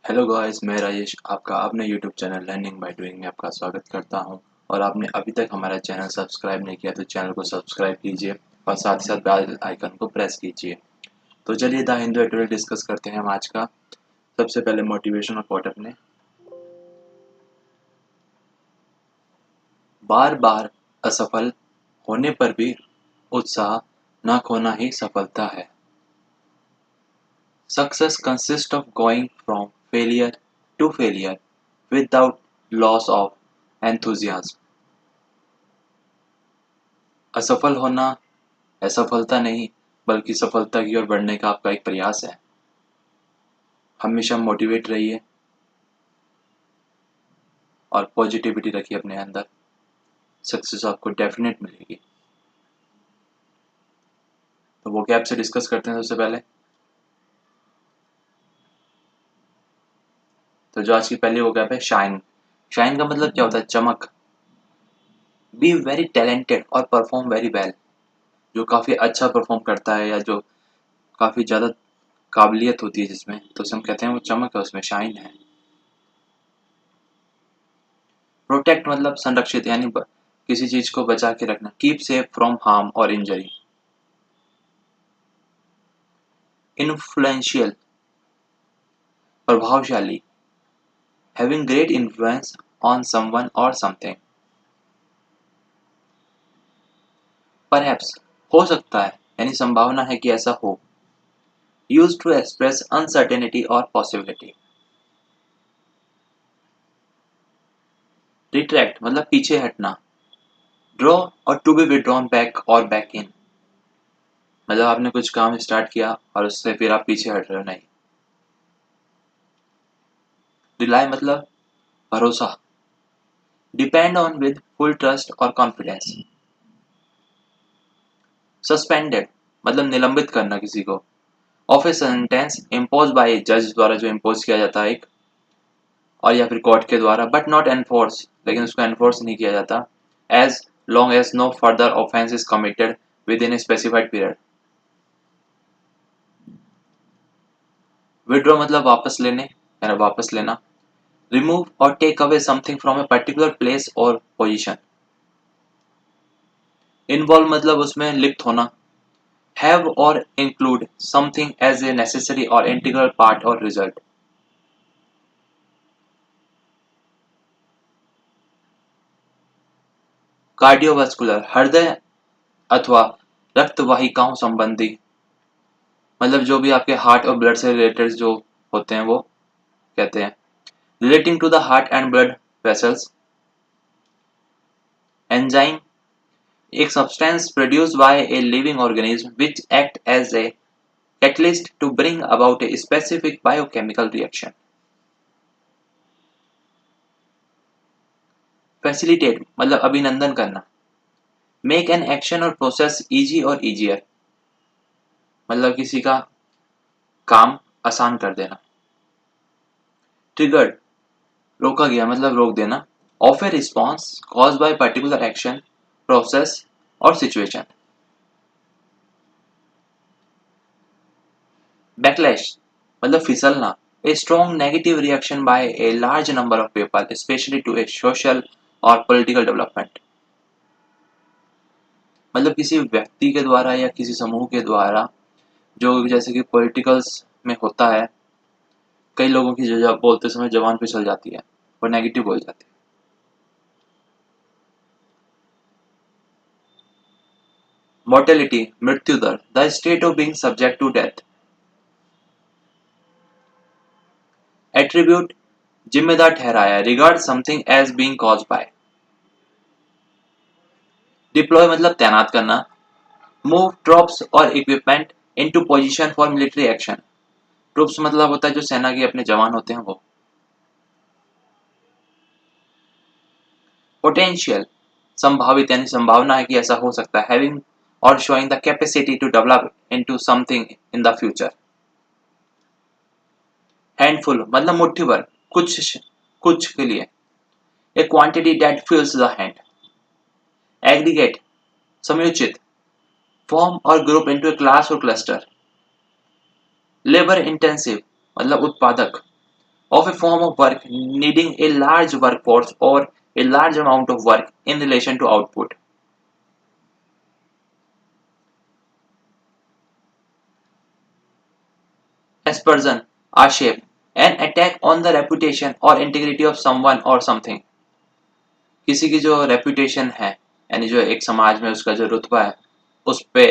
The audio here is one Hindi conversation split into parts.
हेलो गाइस, मैं राजेश आपका अपने YouTube channel learning by doing में आपका स्वागत करता हूं। और आपने अभी तक हमारा चैनल सब्सक्राइब नहीं किया तो चैनल को सब्सक्राइब कीजिए और साथ ही साथ बेल आइकन को प्रेस कीजिए। तो चलिए द हिंदू एडिटोरियल डिस्कस करते हैं हम आज का। सबसे पहले मोटिवेशनल कोट अपने। बार बार असफल होने पर भी उत्साह न खोना ही सफलता है। Success consist of going from failure to failure without loss of enthusiasm. असफल होना असफलता नहीं, बल्कि सफलता की ओर बढ़ने का आपका एक प्रयास है। हमेशा मोटिवेट रहिए और पॉजिटिविटी रखिए अपने अंदर। सक्सेस आपको डेफिनेट मिलेगी। तो वो क्या आपसे डिस्कस करते हैं सबसे पहले। तो जो आज की पहली वो गैप है शाइन। शाइन का मतलब क्या होता है? चमक। बी वेरी टैलेंटेड और परफॉर्म वेरी वेल। जो काफी अच्छा परफॉर्म करता है या जो काफी ज्यादा काबिलियत होती है जिसमें, तो उसे हम कहते हैं वो चमक है, उसमें शाइन है। प्रोटेक्ट मतलब संरक्षित, यानी किसी चीज को बचा के रखना। कीप सेफ फ्रॉम हार्म और इंजरी। इन्फ्लुएंशियल प्रभावशाली। Having great influence on someone और समथिंग। परहैप्स हो सकता है, यानी संभावना है कि ऐसा हो। यूज्ड टू एक्सप्रेस अनसर्टेनिटी और पॉसिबिलिटी। रिट्रैक्ट मतलब पीछे हटना। ड्रॉ और टू बी विड्रॉन बैक और बैक इन। मतलब आपने कुछ काम स्टार्ट किया और उससे फिर आप पीछे हट रहे हो, नहीं। रिलाई मतलब भरोसा। Depend on with full trust और कॉन्फिडेंस। सस्पेंडेड मतलब निलंबित करना किसी को। Of a sentence impose by जज द्वारा, जो इम्पोज किया जाता है एक, और या फिर कोर्ट के द्वारा, बट नॉट एनफोर्स, लेकिन उसको एनफोर्स नहीं किया जाता। As long as no further offence is committed within a specified period. Withdraw मतलब वापस लेने यानी वापस लेना। रिमूव और take away something from a particular place और पोजिशन। इन्वॉल्व मतलब उसमें लिप्त होना। हैव और include something as a necessary और इंटीग्रल पार्ट और रिजल्ट। कार्डियोवास्कुलर हृदय अथवा रक्त वाहिकाओं संबंधी, मतलब जो भी आपके हार्ट और ब्लड से रिलेटेड जो होते हैं वो कहते हैं। Relating to the heart and blood vessels. Enzyme एक substance produced by a living organism which act as a catalyst to bring about a specific biochemical reaction. Facilitate मतलब अभिनंदन करना। मेक एन एक्शन और प्रोसेस इजी और इजियर, मतलब किसी का काम आसान कर देना। ट्रिगर्ड रोका गया मतलब रोक देना। Of a response cause by particular action, process और सिचुएशन। बैकलैश मतलब फिसलना। A strong negative reaction by a large number of people specially to a social और पॉलिटिकल डेवलपमेंट। मतलब किसी व्यक्ति के द्वारा या किसी समूह के द्वारा, जो जैसे कि पॉलिटिकल्स में होता है, कई लोगों की जो बोलते समय जबान फिसल जाती है और नेगेटिव बोल जाती है। मोर्टेलिटी मृत्यु दर, the state of being subject to death. Attribute जिम्मेदार ठहराया, regard something as being caused by. Deploy मतलब तैनात करना। मूव ट्रॉप्स और equipment into position for military action. Troops मतलब होता है जो सेना के अपने जवान होते हैं वो। पोटेंशियल संभावित, यानी संभावना है कि ऐसा हो सकता है। हैविंग और showing the capacity to develop into something in the future. Handful मतलब मुट्ठी भर, कुछ कुछ के लिए। A quantity that fills the hand. Aggregate समयोचित। फॉर्म और ग्रुप इनटू ए क्लास और क्लस्टर। लेबर इंटेंसिव मतलब उत्पादक। of a form of work needing a large workforce or a large amount of work in relation to output. Aspersion, आक्षेप, an attack on the reputation or integrity of someone or something. किसी की जो रेपुटेशन है यानी जो एक समाज में उसका जो रुतबा है उस पे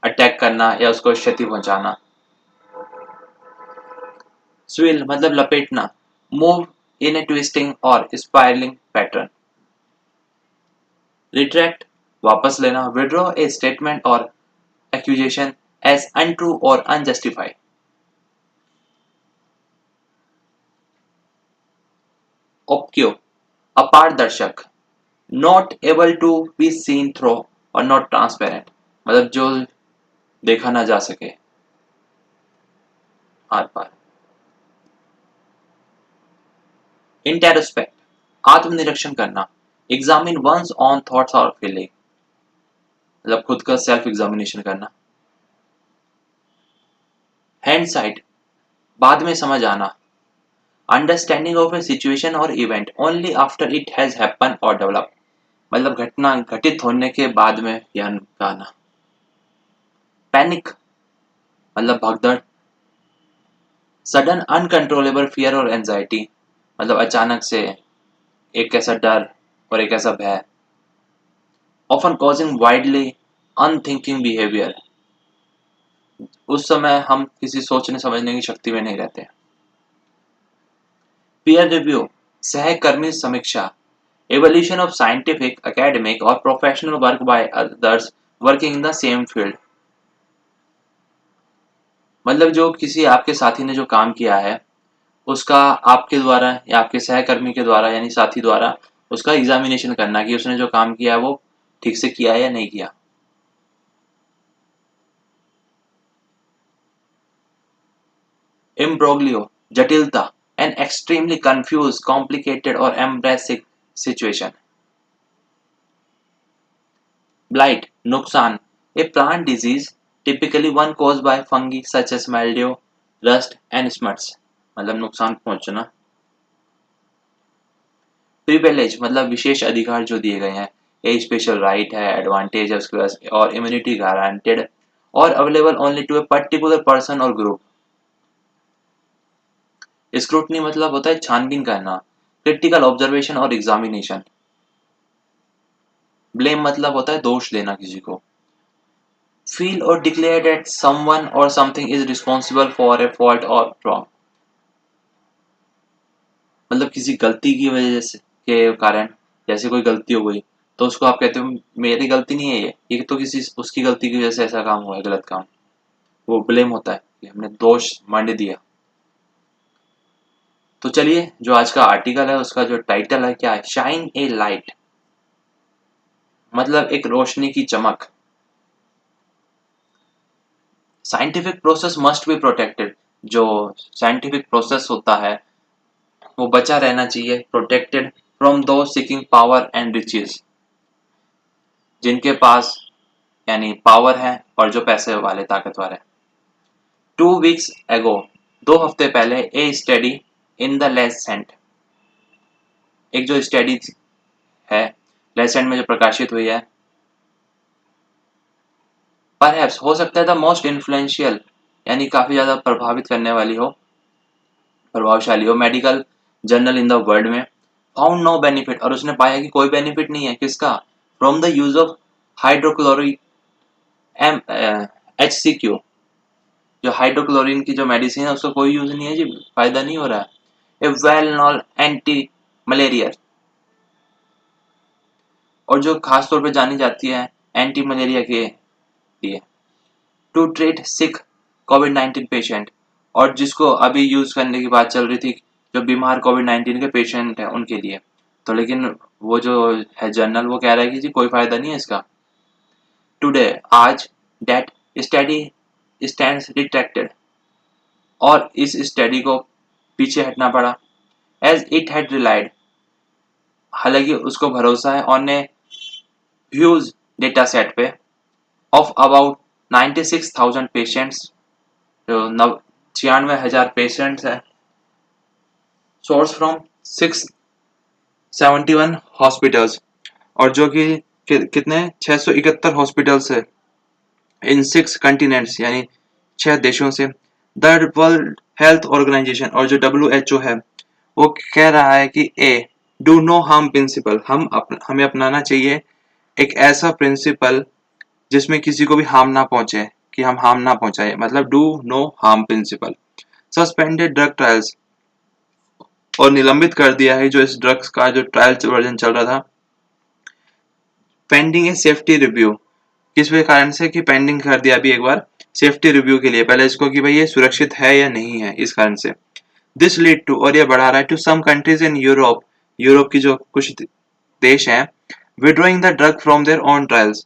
अटैक करना या उसको क्षति पहुंचाना. स्विल मतलब लपेटना, मूव इन ए ट्विस्टिंग और स्पायरलिंग पैटर्न. रिट्रैक्ट वापस लेना, विड्रॉ ए स्टेटमेंट और एक्यूजेशन एज अनट्रू और अनजस्टिफाइड. ओब्क्यू अपारदर्शक, not able to be seen through और नॉट ट्रांसपेरेंट मतलब जो देखा ना जा सके आर पार. इंटेरोस्पेक्ट आत्मनिरीक्षण करना, एग्जामिन वंस ऑन थॉट्स और फीलिंग मतलब खुद का सेल्फ एग्जामिनेशन करना. हैंडसाइट बाद में समझ आना, अंडरस्टैंडिंग ऑफ ए सिचुएशन और event only after it has happen और डेवलप मतलब घटना घटित होने के बाद में ज्ञान आना. पैनिक मतलब भगदड़, सडन अनकंट्रोलेबल फियर और एंजाइटी मतलब अचानक से एक ऐसा डर और एक ऐसा भय. Often causing widely unthinking behaviour उस समय हम किसी सोचने समझने की शक्ति में नहीं रहते. पीयर रिव्यू सहकर्मी समीक्षा, evaluation of scientific, academic or professional work by others working in the same field मतलब जो किसी आपके साथी ने जो काम किया है उसका आपके द्वारा या आपके सहकर्मी के द्वारा यानी साथी द्वारा उसका एग्जामिनेशन करना कि उसने जो काम किया है वो ठीक से किया है या नहीं किया. इम्ब्रोग्लियो जटिलता, an extremely confused, complicated or embarrassing situation. Blight नुकसान, a plant disease typically one caused by fungi such as mildew, rust and smuts मतलब नुकसान पहुंचना. प्रिविलेज मतलब विशेष अधिकार जो दिए गए हैं, ए स्पेशल राइट है, एडवांटेज है उसके पास और इम्यूनिटी गारंटेड और available only to a particular person और ग्रुप. स्क्रूटनी मतलब होता है छानबीन करना, क्रिटिकल ऑब्जर्वेशन और एग्जामिनेशन. ब्लेम मतलब होता है दोष देना किसी को. फील और डिक्लेयर दैट समवन और something is responsible for a fault और रॉन्ग मतलब किसी गलती की वजह से के कारण जैसे कोई गलती हो गई तो उसको आप कहते हो मेरी गलती नहीं है ये तो किसी उसकी गलती की वजह से ऐसा काम हुआ है गलत काम. वो ब्लेम होता है कि हमने दोष मंड दिया. तो चलिए जो आज का आर्टिकल है उसका जो टाइटल है क्या है, शाइन ए लाइट मतलब एक रोशनी की चमक. Scientific process must be protected जो साइंटिफिक प्रोसेस होता है वो बचा रहना चाहिए, प्रोटेक्टेड फ्रॉम दो सीकिंग पावर एंड रिचेस जिनके पास यानी पावर है और जो पैसे वाले ताकतवर है. 2 weeks ago 2 हफ्ते पहले ए स्टडी इन द लेसेंट एक जो स्टडी है लेसेंट में जो प्रकाशित हुई है परहैप्स हो सकता है द मोस्ट इन्फ्लुएंशियल यानी काफी ज्यादा प्रभावित करने वाली हो, प्रभावशाली हो medical journal in the world में. फाउंड नो बेनिफिट और उसने पाया कि कोई बेनिफिट नहीं है किसका, from the use of hydrochloric um HCQ जो हाइड्रोक्लोरिन की जो मेडिसिन है उसका कोई यूज नहीं है जी, फायदा नहीं हो रहा है. ए वेल नॉन एंटी मलेरिया और जो खास तौर पे जानी जाती है एंटी मलेरिया के लिए. टू ट्रीट सिक कोविड-19 पेशेंट और जिसको अभी यूज करने की बात चल रही थी जो बीमार कोविड-19 के पेशेंट है उनके लिए. तो लेकिन वो जो है जर्नल वो कह रहा है कि जी कोई फायदा नहीं है इसका. टुडे आज दैट स्टडी स्टैंड्स रिट्रैक्टेड और इस स्टडी को पीछे हटना पड़ा एज इट हैड रिलाइड हालांकि उसको भरोसा है on a huge data set पे ऑफ अबाउट 96,000 पेशेंट्स जो 96,000 पेशेंट्स है सोर्स फ्रॉम 671 हॉस्पिटल्स, और जो कि कितने 671 हॉस्पिटल्स है इन 6 कंटिनेंट्स यानी 6 देशों से। द वर्ल्ड हेल्थ ऑर्गेनाइजेशन और जो WHO है वो कह रहा है कि डू नो हार्म प्रिंसिपल, हमें अपनाना चाहिए एक ऐसा प्रिंसिपल जिसमें किसी को भी हार्म ना पहुंचे, कि हम हार्म ना पहुंचाए, मतलब do no harm principle. Suspended drug trials, और निलंबित कर दिया है जो इस ड्रग्स का जो ट्रायल वर्जन चल रहा था, पेंडिंग ए सेफ्टी रिव्यू। किस कारण से कि पेंडिंग कर दिया अभी एक बार सेफ्टी रिव्यू के लिए, पहले इसको कि भाई ये सुरक्षित है या नहीं है, इस कारण से। दिस लीड टू, और ये बढ़ा रहा है, to some countries in Europe, Europe की जो कुछ देश हैं, withdrawing the drug from their own trials,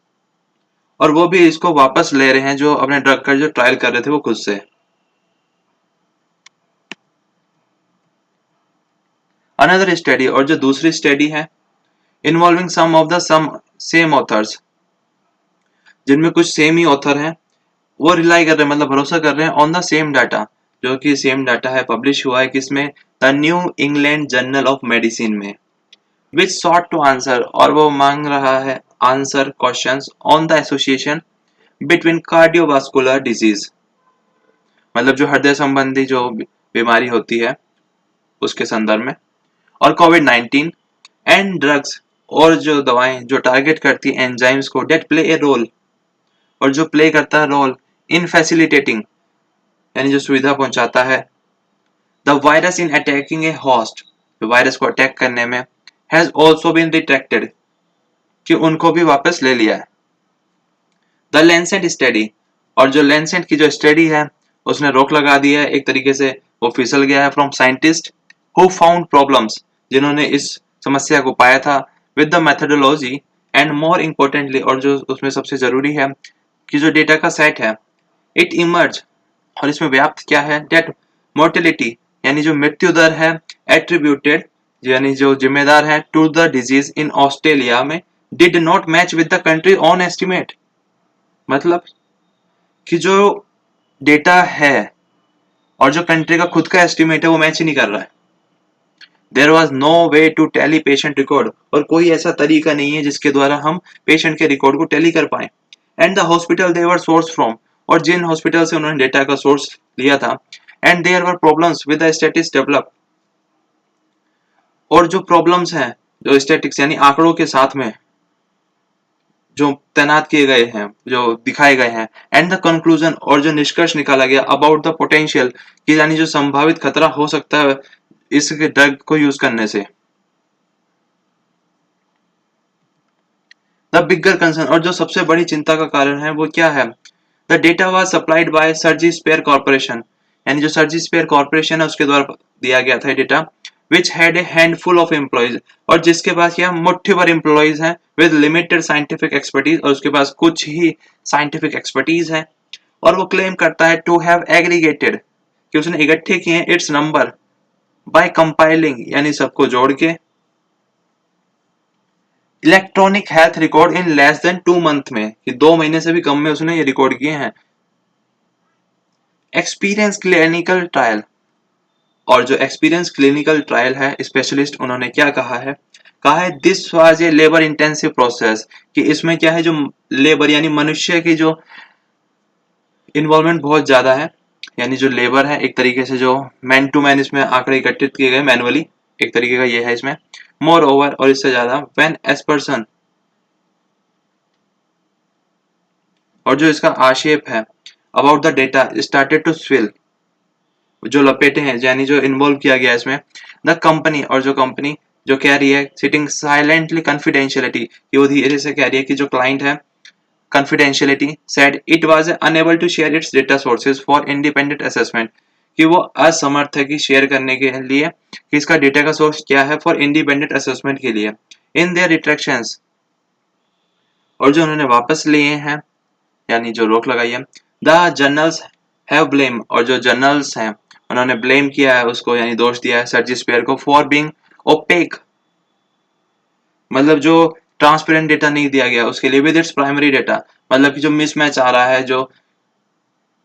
और वो भी इसको वापस ले रहे हैं जो अपने ड्रग का जो ट्रायल कर रहे थे वो खुद से। अनदर स्टडी, और जो दूसरी स्टडी है, involving some of the some same authors, जिनमें कुछ सेम ही ऑथर हैं, वो रिलाई कर रहे हैं, मतलब भरोसा कर रहे हैं ऑन द सेम डाटा, जो कि सेम डाटा है, पब्लिश हुआ है किसमें, the new England journal of medicine में, विच सॉट टू आंसर, और वो मांग रहा है answer questions on the association between cardiovascular disease, मतलब जो हृदय संबंधी जो बीमारी होती है उसके संदर्भ में, और कोविड-19 एंड ड्रग्स, और जो दवाएं जो टारगेट करती है एंजाइम्स को, डेट प्ले ए रोल, और जो प्ले करता है रोल इन फैसिलिटेटिंग, यानी जो सुविधा पहुंचाता है, the virus in attacking A host, virus को अटैक करने में, हैज ऑल्सो बीन रिट्रैक्टेड, कि उनको भी वापस ले लिया है। द लैंसेट स्टडी, और जो लैंसेट की जो स्टडी है उसने रोक लगा दी है, एक तरीके से वो फिसल गया है, from scientist who found problems, जिन्होंने इस समस्या को पाया था, with the methodology and more importantly, और जो उसमें सबसे जरूरी है कि जो डेटा का सेट है, इट इमर्ज, और इसमें व्याप्त क्या है, डेट मोर्टेलिटी, यानी जो मृत्यु दर है, एट्रीब्यूटेड, यानी जो जिम्मेदार है, to the disease in Australia में, did not match with the country on estimate, मतलब कि जो डेटा है और जो कंट्री का खुद का एस्टिमेट है वो मैच ही नहीं कर रहा है। There was no way to tally patient record, और कोई ऐसा तरीका नहीं है जिसके द्वारा हम पेशेंट के रिकॉर्ड को टैली कर पाए। And the hospital they were source from, और जिन हॉस्पिटल से उन्होंने डेटा का सोर्स लिया था, and there were problems with the statistics develop, और जो प्रॉब्लम्स हैं जो स्टैटिक्स यानी आंकड़ों के साथ में जो तैनात किए गए हैं, जो दिखाए गए हैं, एंड द कंक्लूजन, और जो निष्कर्ष निकाला गया, अबाउट द पोटेंशियल, कि यानी जो संभावित खतरा हो सकता है इस ड्रग को यूज करने से। द बिगर कंसर्न, और जो सबसे बड़ी चिंता का कारण है वो क्या है, the data was supplied by Surgisphere corporation, यानी जो सर्जी स्पेयर कॉर्पोरेशन है उसके द्वारा दिया गया था data, which had a handful of employees, और जिसके पास क्या मुट्ठी भर एम्प्लॉयज हैं, विद लिमिटेड साइंटिफिक एक्सपर्टीज, और उसके पास कुछ ही साइंटिफिक एक्सपर्टीज है, और वो क्लेम करता है टू हैव एग्रीगेटेड, कि उसने इकट्ठे किए हैं इट्स नंबर बाय कंपाइलिंग, यानी सबको जोड़ के, electronic health record in less than 2 month में, कि 2 महीने से भी कम में उसने ये रिकॉर्ड किए हैं। एक्सपीरियंस क्लिनिकल ट्रायल, और जो एक्सपीरियंस क्लिनिकल ट्रायल है स्पेशलिस्ट उन्होंने क्या कहा है this was a labour intensive process, कि इसमें क्या है जो लेबर यानी मनुष्य की जो इन्वॉल्वमेंट बहुत ज्यादा है, यानी जो लेबर है एक तरीके से जो मैन टू मैन इसमें आंकड़े एकत्रित किए गए मैनुअली, एक तरीके का ये है इसमें, मोर ओवर, और इससे ज्यादा व्हेन एस पर्सन, और जो इसका आक्षेप है, about the data started to swirl, जो लपेटे हैं यानी जो इन्वॉल्व किया गया इसमें, द कंपनी, और जो कंपनी जो कह रही है सिटिंग साइलेंटली कॉन्फिडेंशियलिटी, कि वो धीरे से कह रही है कि जो क्लाइंट है confidentiality, said it was unable to share its data sources for independent assessment, कि वो असमर्थ है कि शेयर करने के लिए कि इसका डेटा का सोर्स क्या है फॉर इंडिपेंडेंट असेसमेंट के लिए, इन देयर रिट्रैक्शंस, और जो उन्होंने वापस लिए हैं यानी जो रोक लगाई है, द जर्नल्स हैव ब्लेम, और जो जर्नल्स हैं उन्होंने ब्लेम किया है उसको, यानी दोष दिया है सर्जी स्पेयर को, फॉर बीइंग ओपेक, मतलब जो ट्रांसपेरेंट डेटा नहीं दिया गया उसके लिए, विद इट्स प्राइमरी डेटा, मतलब कि जो मिसमैच आ रहा है, जो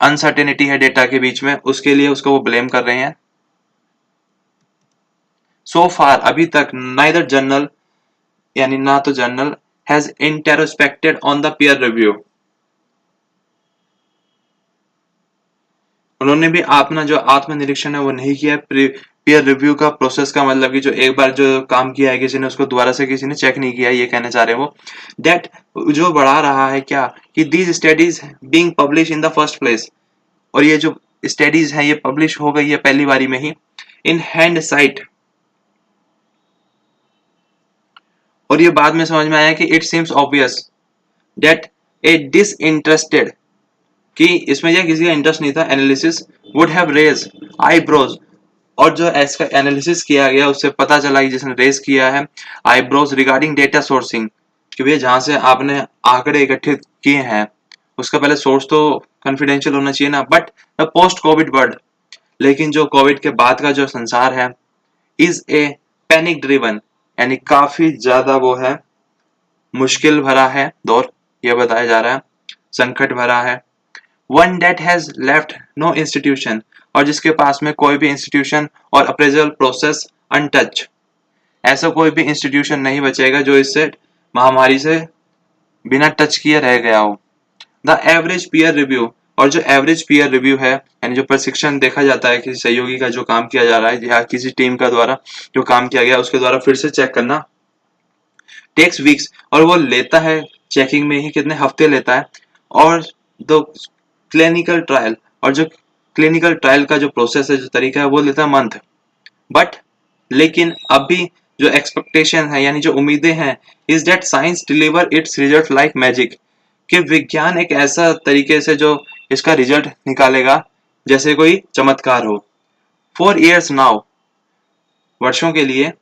अनसर्टेनिटी है डेटा के बीच में, उसके लिए उसको वो ब्लेम कर रहे हैं। सो फार अभी तक नाइदर जर्नल यानी ना तो journal has introspected on the peer review. उन्होंने भी अपना जो आत्मनिरीक्षण है वो नहीं किया पीयर रिव्यू का प्रोसेस का मतलब कि जो एक बार जो काम किया है किसी ने उसको दोबारा से किसी ने चेक नहीं किया, ये कहना चाह रहे हैं वो दैट जो बढ़ा रहा है क्या कि these studies being publish in the first place, और ये जो स्टडीज है ये पब्लिश हो गई है पहली बारी में ही इन हैंड साइट, और ये बाद में समझ में आया कि it seems obvious that a disinterested कि इसमें यह किसी का इंटरेस्ट नहीं था analysis would have raise eyebrows, और जो इसका एनालिसिस किया गया उससे पता चला कि जिसने रेज किया है आईब्रोज रिगार्डिंग डेटा सोर्सिंग कि भैया जहां से आपने आंकड़े इकट्ठे किए हैं उसका पहले सोर्स तो कॉन्फिडेंशियल होना चाहिए ना, but the post Covid world, लेकिन जो कोविड के बाद का जो संसार है इज ए पैनिक ड्रिवन, यानी काफी ज्यादा वो है मुश्किल भरा है दौर, यह बताया जा रहा है संकट भरा है। One that has left no institution, और जिसके पास में कोई भी इंस्टीट्यूशन और अप्रेजल प्रोसेस अनटच, ऐसा कोई भी इंस्टीट्यूशन नहीं बचेगा जो इससे महामारी से बिना टच किए रह गया हो। द एवरेज पीयर रिव्यू, और जो एवरेज पीयर रिव्यू है यानी जो प्रशिक्षण देखा जाता है किसी सहयोगी का जो काम किया जा रहा है या किसी टीम का द्वारा जो काम किया गया उसके द्वारा फिर से चेक करना टेक्स वीक्स, और वो लेता है चेकिंग में ही कितने हफ्ते लेता है, और दो क्लिनिकल ट्रायल, और जो क्लिनिकल ट्रायल का जो प्रोसेस है जो तरीका है वो लेता है मंथ। बट लेकिन अभी जो एक्सपेक्टेशन है यानी जो उम्मीदें हैं is that science deliver it's result like magic, कि विज्ञान एक ऐसा तरीके से जो इसका रिजल्ट निकालेगा जैसे कोई चमत्कार हो। 4 years नाउ, वर्षों के लिए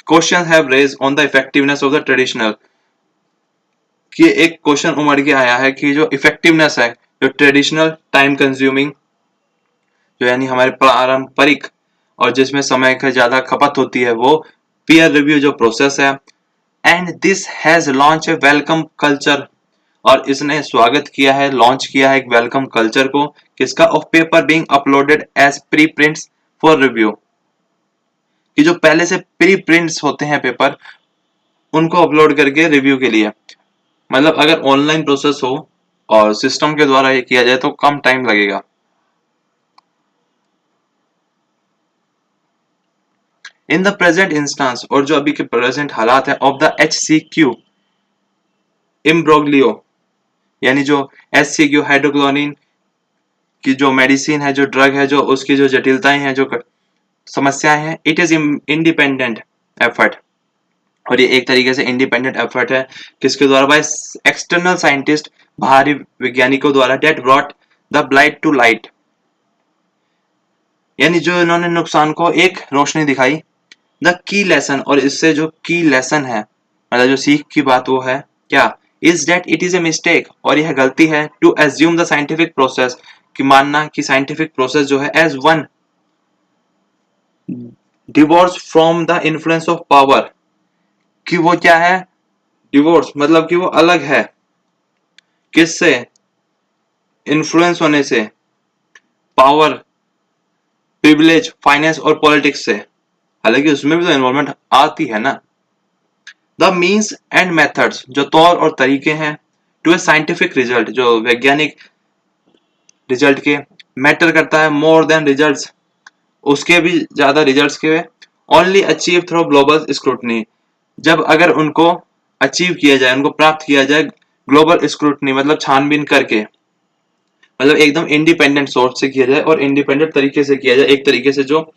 question have raise on the effectiveness of the traditional, कि एक क्वेश्चन उमड़ के आया है कि जो इफेक्टिवनेस है जो ट्रेडिशनल टाइम कंज्यूमिंग जो यानी हमारे पारंपरिक और जिसमें समय का ज्यादा खपत होती है वो पीयर रिव्यू जो प्रोसेस है, and this has launch a welcome culture, और इसने स्वागत किया है लॉन्च किया है एक वेलकम कल्चर को किसका of paper being uploaded as preprints for review, कि जो पहले से प्री प्रिंट्स होते हैं पेपर उनको अपलोड करके रिव्यू के लिए, मतलब अगर ऑनलाइन प्रोसेस हो और सिस्टम के द्वारा ये किया जाए तो कम टाइम लगेगा। इन द प्रेजेंट इंस्टांस, और जो अभी के प्रेजेंट हालात है ऑफ द HCQ इम्ब्रोग्लियो, यानी जो HCQ हाइड्रोक्लोनिन की जो मेडिसिन है जो ड्रग है जो उसकी जो जटिलताएं हैं जो समस्याएं हैं, इट इज इंडिपेंडेंट एफर्ट, और ये एक तरीके से इंडिपेंडेंट एफर्ट है किसके द्वारा बाय एक्सटर्नल साइंटिस्ट, बाहरी वैज्ञानिकों द्वारा, that brought the blight to light, यानी जो इन्होंने नुकसान को एक रोशनी दिखाई। द की लेसन, और इससे जो की लेसन है मतलब जो सीख की बात वो है क्या, is that it is a mistake, और यह गलती है to assume the scientific process, कि मानना कि साइंटिफिक प्रोसेस जो है as one divorce from the influence of power, कि वो क्या है डिवोर्स मतलब कि वो अलग है किससे, इन्फ्लुएंस होने से, पावर, प्रिविलेज, फाइनेंस और पॉलिटिक्स से, हालांकि उसमें भी तो इन्वॉल्वमेंट आती है ना। द मीन्स एंड मेथड्स, जो तौर और तरीके हैं टू ए साइंटिफिक रिजल्ट, जो वैज्ञानिक रिजल्ट के मैटर करता है मोर देन रिजल्ट्स, उसके भी ज्यादा रिजल्ट्स के only achieve through global scrutiny, जब अगर उनको अचीव किया जाए उनको प्राप्त किया जाए ग्लोबल स्क्रूटनी मतलब छानबीन करके, मतलब एकदम इंडिपेंडेंट सोर्स से किया जाए और इंडिपेंडेंट तरीके से किया जाए, एक तरीके से जो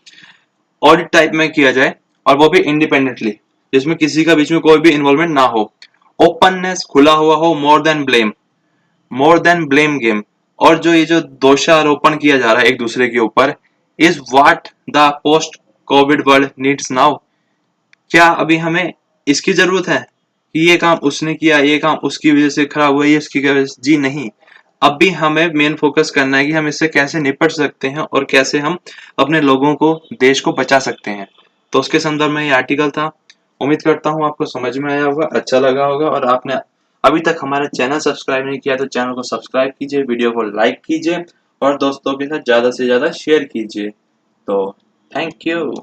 ऑडिट टाइप में किया जाए और वो भी इंडिपेंडेंटली जिसमें किसी का बीच में कोई भी इन्वॉल्वमेंट ना हो। ओपननेस, खुला हुआ हो, मोर देन ब्लेम गेम, और जो ये जो दोषारोपण किया जा रहा है एक दूसरे के ऊपर is what the post Covid world needs now, क्या अभी हमें इसकी जरूरत है कि ये काम उसने किया, ये काम उसकी वजह से खराब हुआ, ये इसकी वजह से, जी नहीं। अब भी हमें मेन फोकस करना है कि हम इससे कैसे निपट सकते हैं और कैसे हम अपने लोगों को, देश को बचा सकते हैं। तो उसके संदर्भ में ये आर्टिकल था। उम्मीद करता हूँ आपको समझ में आया होगा, अच्छा लगा होगा, और आपने अभी तक हमारा चैनल सब्सक्राइब नहीं किया तो चैनल को सब्सक्राइब कीजिए, वीडियो को लाइक कीजिए और दोस्तों के साथ ज़्यादा से ज़्यादा शेयर कीजिए। तो थैंक यू।